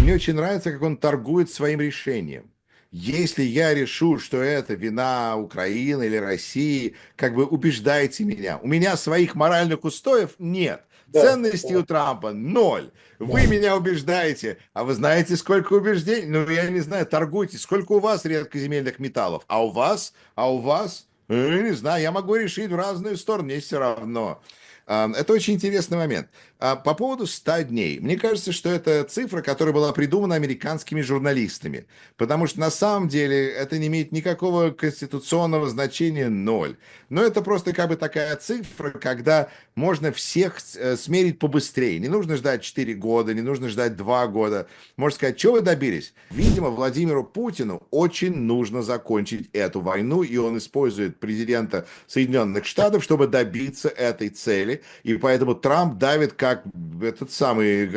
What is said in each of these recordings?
мне очень нравится, как он торгует своим решением. Если я решу, что это вина Украины или России, как бы убеждайте меня. У меня своих моральных устоев нет. Да, Ценностей у да, Трампа ноль. Вы да. меня убеждаете. А вы знаете, сколько убеждений? Ну, я не знаю, торгуйте. Сколько у вас редкоземельных металлов? А у вас? А у вас? Не знаю, я могу решить в разные стороны, мне все равно. Это очень интересный момент. По поводу 100 дней. Мне кажется, что это цифра, которая была придумана американскими журналистами. Потому что на самом деле это не имеет никакого конституционного значения ноль. Но это просто как бы такая цифра, когда можно всех смерить побыстрее. Не нужно ждать 4 года, не нужно ждать 2 года. Можно сказать, что вы добились? Видимо, Владимиру Путину очень нужно закончить эту войну, и он использует президента Соединенных Штатов, чтобы добиться этой цели. И поэтому Трамп давит как этот самый,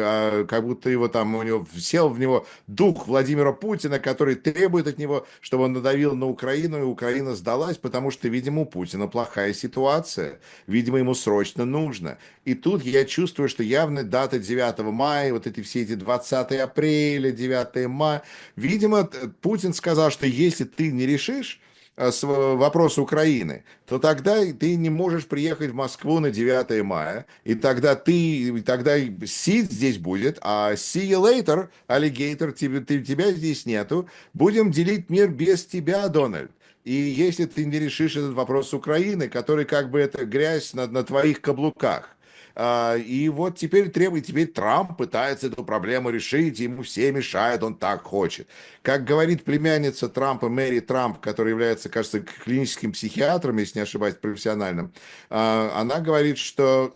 как будто его там, у него сел в него дух Владимира Путина, который требует от него, чтобы он надавил на Украину, и Украина сдалась, потому что, видимо, у Путина плохая ситуация. Видимо, ему срочно нужно. И тут я чувствую, что явно дата 9 мая, вот эти все эти 20 апреля, 9 мая, видимо, Путин сказал, что если ты не решишь вопрос Украины, то тогда ты не можешь приехать в Москву на 9 мая, и тогда сид здесь будет, а see you later, alligator, тебя здесь нету, будем делить мир без тебя, Дональд. И если ты не решишь этот вопрос Украины, который как бы это грязь на твоих каблуках, и вот теперь Трамп пытается эту проблему решить, ему все мешают, он так хочет. Как говорит племянница Трампа, Мэри Трамп, которая является, кажется, клиническим психиатром, если не ошибаюсь, профессиональным, она говорит, что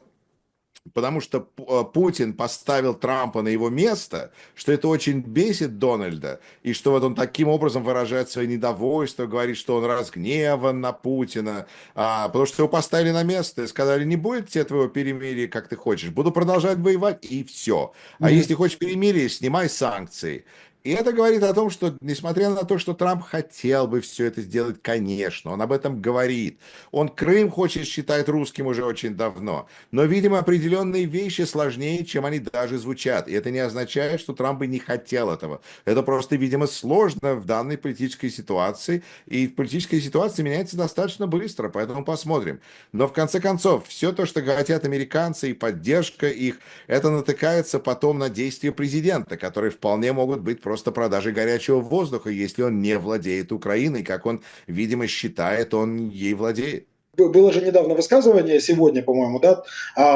потому что Путин поставил Трампа на его место, что это очень бесит Дональда, и что вот он таким образом выражает свое недовольство, говорит, что он разгневан на Путина, потому что его поставили на место и сказали, не будет тебе твоего перемирия, как ты хочешь, буду продолжать воевать, и все. А Мгм. если хочешь перемирие, снимай санкции. И это говорит о том, что, несмотря на то, что Трамп хотел бы все это сделать, конечно, он об этом говорит. Он Крым хочет считать русским уже очень давно. Но, видимо, определенные вещи сложнее, чем они даже звучат. И это не означает, что Трамп бы не хотел этого. Это просто, видимо, сложно в данной политической ситуации. И политическая ситуация меняется достаточно быстро, поэтому посмотрим. Но, в конце концов, все то, что хотят американцы и поддержка их, это натыкается потом на действия президента, которые вполне могут быть просто продажей горячего воздуха, если он не владеет Украиной, как он, видимо, считает, он ей владеет. Было же недавно высказывание, сегодня, по-моему, да,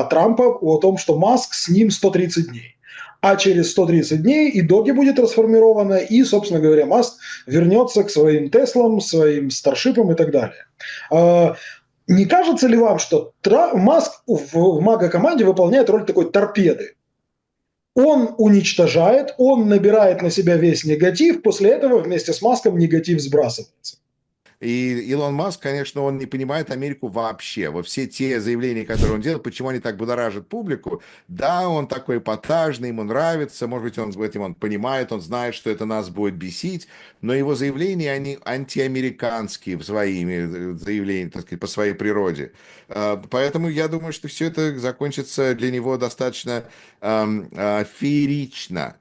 Трампа о том, что Маск с ним 130 дней. А через 130 дней и Доги будет расформирована, и, собственно говоря, Маск вернется к своим Теслам, своим Старшипам и так далее. Не кажется ли вам, что Маск в Мага-команде выполняет роль такой торпеды? Он уничтожает, он набирает на себя весь негатив, после этого вместе с Маском негатив сбрасывается. И Илон Маск, конечно, он не понимает Америку вообще. Вот все те заявления, которые он делает, почему они так будоражат публику. Да, он такой эпатажный, ему нравится, может быть, он в этом он понимает, он знает, что это нас будет бесить, но его заявления, они антиамериканские в своими заявлениями, так сказать, по своей природе. Поэтому я думаю, что все это закончится для него достаточно феерично.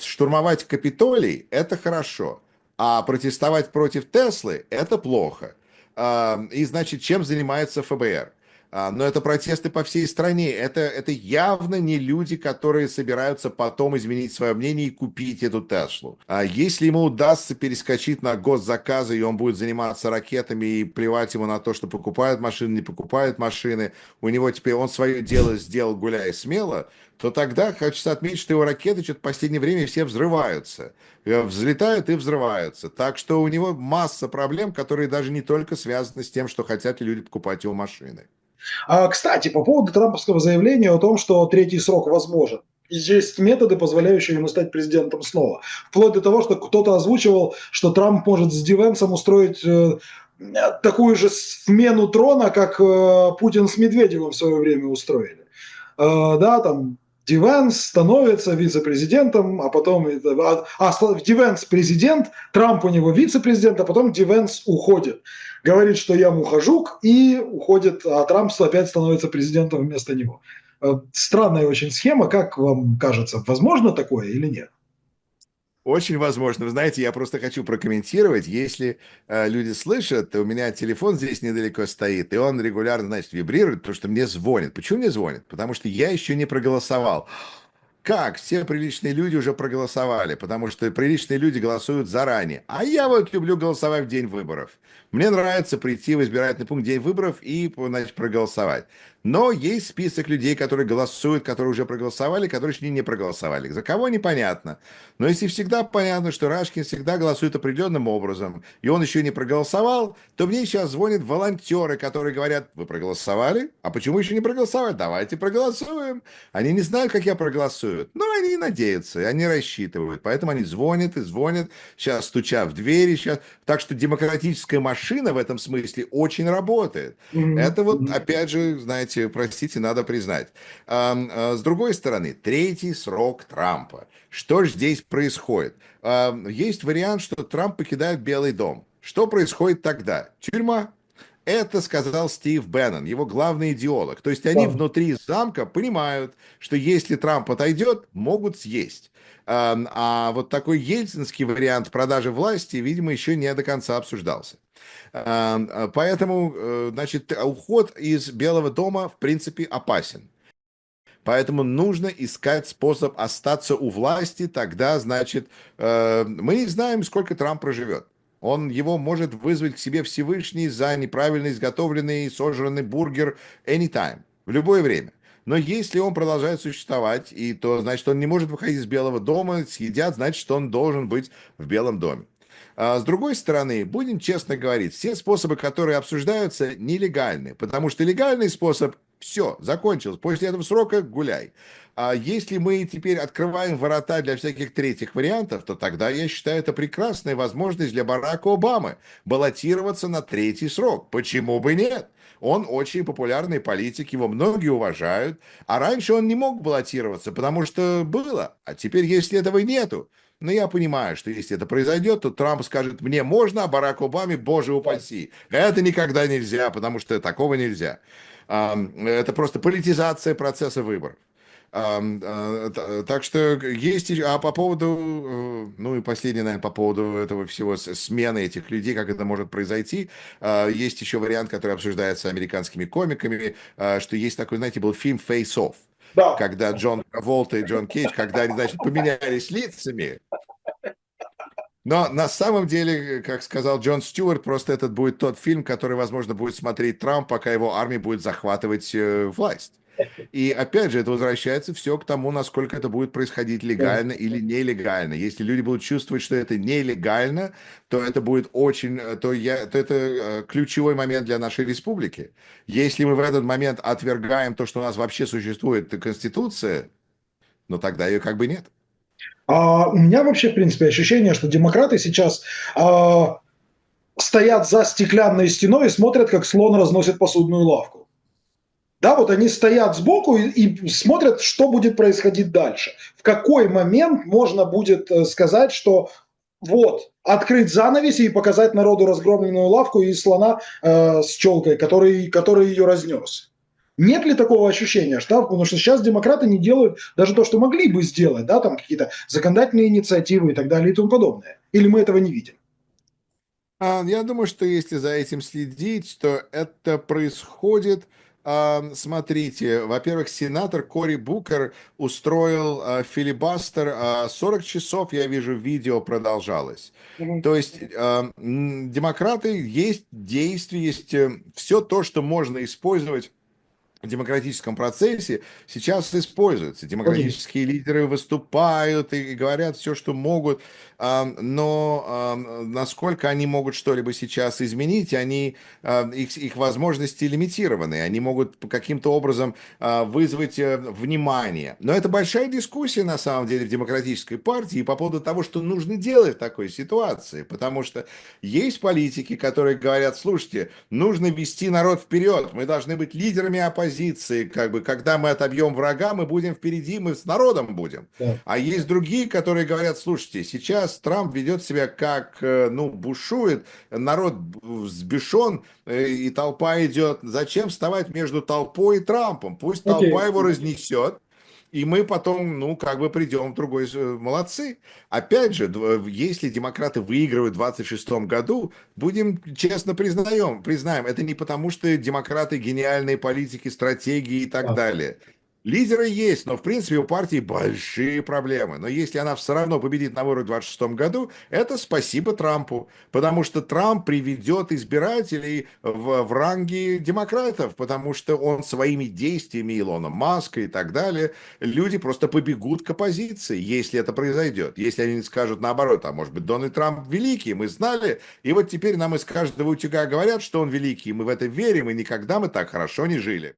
Штурмовать Капитолий – это хорошо. А протестовать против Теслы – это плохо. И, значит, чем занимается ФБР? Но это протесты по всей стране. Это явно не люди, которые собираются потом изменить свое мнение и купить эту Теслу. А если ему удастся перескочить на госзаказы, и он будет заниматься ракетами и плевать ему на то, что покупают машины, не покупают машины, у него теперь он свое дело сделал, гуляя смело, то тогда хочется отметить, что его ракеты что-то в последнее время все взрываются. Взлетают и взрываются. Так что у него масса проблем, которые даже не только связаны с тем, что хотят ли люди покупать его машины. Кстати, по поводу трамповского заявления о том, что третий срок возможен. И есть методы, позволяющие ему стать президентом снова. Вплоть до того, что кто-то озвучивал, что Трамп может с Дивенсом устроить такую же смену трона, как Путин с Медведевым в свое время устроили. Да, там Дивенс становится вице-президентом, а потом Дивенс президент, Трамп у него вице-президент, а потом Дивенс уходит. Говорит, что я мухожук, и уходит, а Трамп опять становится президентом вместо него. Странная очень схема. Как вам кажется, возможно такое или нет? Очень возможно. Вы знаете, я просто хочу прокомментировать. Если люди слышат, то у меня телефон здесь недалеко стоит, и он регулярно, значит, вибрирует, потому что мне звонит. Почему мне звонит? Потому что я еще не проголосовал. Как? Все приличные люди уже проголосовали, потому что приличные люди голосуют заранее. А я вот люблю голосовать в день выборов. Мне нравится прийти в избирательный пункт в день выборов и, значит, проголосовать. Но есть список людей, которые голосуют, которые уже проголосовали, которые еще не проголосовали. За кого непонятно. Но если всегда понятно, что Рашкин всегда голосует определенным образом, и он еще не проголосовал, то мне сейчас звонят волонтеры, которые говорят: вы проголосовали? А почему еще не проголосовали? Давайте проголосуем. Они не знают, как я проголосую, но они надеются, и они рассчитывают. Поэтому они звонят и звонят, сейчас стуча в двери. Сейчас. Так что демократическая машина в этом смысле очень работает. Мгм. Это вот, Мгм. опять же, знаете, простите, надо признать. С другой стороны, третий срок Трампа. Что же здесь происходит? Есть вариант, что Трамп покидает Белый дом. Что происходит тогда? Тюрьма. Это сказал Стив Беннон, его главный идеолог. То есть они Да. внутри замка понимают, что если Трамп отойдет, могут съесть. А вот такой ельцинский вариант продажи власти, видимо, еще не до конца обсуждался. Поэтому, значит, уход из Белого дома, в принципе, опасен. Поэтому нужно искать способ остаться у власти, тогда, значит, мы не знаем, сколько Трамп проживет. Его может вызвать к себе Всевышний за неправильно изготовленный сожранный бургер anytime, в любое время. Но если он продолжает существовать, то значит он не может выходить из Белого дома, съедят, значит, что он должен быть в Белом доме. С другой стороны, будем честно говорить, все способы, которые обсуждаются, нелегальны, потому что легальный способ — все, закончилось. После этого срока гуляй. А если мы теперь открываем ворота для всяких третьих вариантов, то тогда, я считаю, это прекрасная возможность для Барака Обамы баллотироваться на третий срок. Почему бы нет? Он очень популярный политик, его многие уважают, а раньше он не мог баллотироваться, потому что было. А теперь, если этого нету, но я понимаю, что если это произойдет, то Трамп скажет: мне можно, а Барак Обаме, боже упаси. Это никогда нельзя, потому что такого нельзя. Это просто политизация процесса выборов. Так что есть... А по поводу... Ну и последнее, наверное, по поводу этого всего, смены этих людей, как это может произойти. Есть еще вариант, который обсуждается американскими комиками, что есть такой, знаете, был фильм «Face Off», Да. когда Джон Траволта и Джон Кейдж, когда они, значит, поменялись лицами. Но на самом деле, как сказал Джон Стюарт, просто этот будет тот фильм, который, возможно, будет смотреть Трамп, пока его армия будет захватывать власть. И опять же, это возвращается все к тому, насколько это будет происходить Да. легально или нелегально. Если люди будут чувствовать, что это нелегально, то это будет очень, то это ключевой момент для нашей республики. Если мы в этот момент отвергаем то, что у нас вообще существует Конституция, ну тогда ее как бы нет. У меня вообще, в принципе, ощущение, что демократы сейчас стоят за стеклянной стеной и смотрят, как слон разносит посудную лавку. Да, вот они стоят сбоку и смотрят, что будет происходить дальше. В какой момент можно будет сказать, что вот, открыть занавеси и показать народу разгромленную лавку и слона с челкой, который ее разнес. Нет ли такого ощущения, что, потому что сейчас демократы не делают даже то, что могли бы сделать, да, там какие-то законодательные инициативы и так далее и тому подобное. Или мы этого не видим? Я думаю, что если за этим следить, то это происходит. Смотрите, во-первых, сенатор Кори Букер устроил филибастер, 40 часов, я вижу, видео продолжалось. То есть демократы, есть действия, есть все то, что можно использовать в демократическом процессе, сейчас используется. Конечно. Демократические лидеры выступают и говорят все, что могут, но насколько они могут что-либо сейчас изменить, их возможности лимитированы, они могут каким-то образом вызвать внимание. Но это большая дискуссия, на самом деле, в демократической партии по поводу того, что нужно делать в такой ситуации, потому что есть политики, которые говорят: слушайте, нужно вести народ вперед, мы должны быть лидерами оппозиции, позиции, как бы, когда мы отобьем врага, мы будем впереди, мы с народом будем. Да. А есть другие, которые говорят, слушайте, сейчас Трамп ведет себя как, ну, бушует, народ взбешен, и толпа идет. Зачем вставать между толпой и Трампом? Пусть толпа Окей. его разнесет, и мы потом, ну, как бы придем в другой... Молодцы. Опять же, если демократы выигрывают в 26 году, будем честно признаем, это не потому, что демократы гениальные политики, стратегии и так Да. далее. Лидеры есть, но в принципе у партии большие проблемы. Но если она все равно победит на выборах в 26 году, это спасибо Трампу. Потому что Трамп приведет избирателей в ранги демократов, потому что он своими действиями, Илона Маска и так далее, люди просто побегут к оппозиции, если это произойдет. Если они скажут наоборот, а может быть Дональд Трамп великий, мы знали, и вот теперь нам из каждого утюга говорят, что он великий, мы в это верим, и никогда мы так хорошо не жили.